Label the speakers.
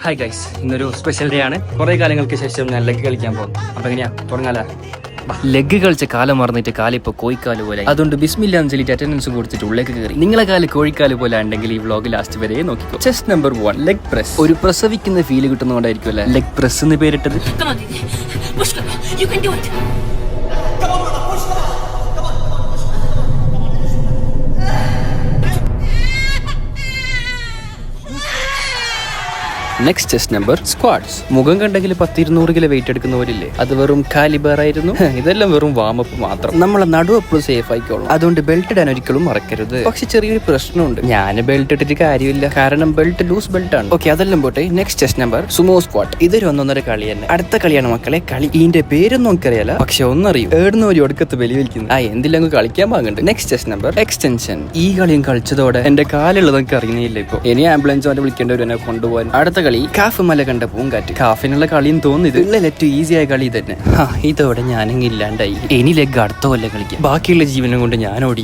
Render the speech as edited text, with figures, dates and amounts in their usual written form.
Speaker 1: Hi guys, ഇന്നൊരു special day ആണ്. കുറേ കാലങ്ങൾക്ക് ശേഷം ഞാൻ ലെഗ് കളിക്കാൻ പോകും. അപ്പോൾ എങ്ങനെയാ തുടങ്ങാല? ലെഗ് കളിച്ച കാലം മറന്നിട്ട് കാലിപ്പോൾ കോഴിക്കാല് പോലെ. അതുകൊണ്ട് ബിസ്മില്ലാ എന്ന് ചൊല്ലിട്ട് അറ്റൻഡൻസ് കൊടുത്തിട്ട് ഉള്ളിലേക്ക് കയറി. നിങ്ങളെ കാല് കോഴിക്കാല് പോലെ ഉണ്ടെങ്കിൽ ഈ വ്ലോഗ് ലാസ്റ്റ് വരെ നോക്കിക്കോ. Chest number 1 leg press. ഒരു പ്രസവിക്കുന്ന ഫീല് കിട്ടുന്നതുകൊണ്ടായിരിക്കും അല്ലേ ലെഗ് പ്രസ് എന്ന് പേരിട്ടത്. Next chest number squads. മുഖം കണ്ടെങ്കിൽ 10-200 കിലോ വെയിറ്റ് എടുക്കുന്നവരില്ലേ, അത് വെറും കാലിബർ ആയിരുന്നു. ഇതെല്ലാം വെറും വാമപ്പ് മാത്രം. നമ്മളെ നടുവ് എപ്പോഴും സേഫ് ആയിക്കോളും. അതുകൊണ്ട് ബെൽറ്റ് ഇടാൻ ഒരിക്കലും മറക്കരുത്. പക്ഷെ ചെറിയൊരു പ്രശ്നമുണ്ട്, ഞാൻ ബെൽറ്റ് ഇട്ടിട്ട് കാര്യമില്ല, കാരണം ബെൽറ്റ് ലൂസ് ബെൽറ്റ് ആണ്. ഓക്കെ, അതെല്ലാം പോട്ടെ. Next chest number sumo squat. ഇതൊരു 1.5 കളി തന്നെ. അടുത്ത കളിയാണ് മക്കളെ കളി. ഇതിന്റെ പേരൊന്നും നമുക്കറിയാല, പക്ഷെ ഒന്നറിയും, ഏടുന്ന ഒരു ഒടുക്കത്ത് ബലി വലിക്കുന്നു. എന്തിലും കളിക്കാൻ പാകുന്നുണ്ട്. Next chest number extension. ഈ കളിയും കളിച്ചതോടെ എന്റെ കാലുള്ളത് നമുക്ക് അറിയുന്നില്ല. ഇപ്പൊ ഇനി ആംബുലൻസ് വരെ വിളിക്കേണ്ടവർ എന്നെ കൊണ്ടുപോകാൻ. അടുത്ത കളി കാഫ് മല കണ്ട പൂങ്കാറ്റ്. കാഫിനുള്ള കളിയും തോന്നിയത് ഉള്ളിൽ ഏറ്റവും ഈസിയായ കളി തന്നെ. ഇതോടെ ഞാനെങ്കിൽ ഇല്ലാണ്ടായി. ഇനി ലെഗ് അടുത്ത കൊല്ലം കളിക്കാം. ബാക്കിയുള്ള ജീവനം കൊണ്ട് ഞാൻ ഓടി.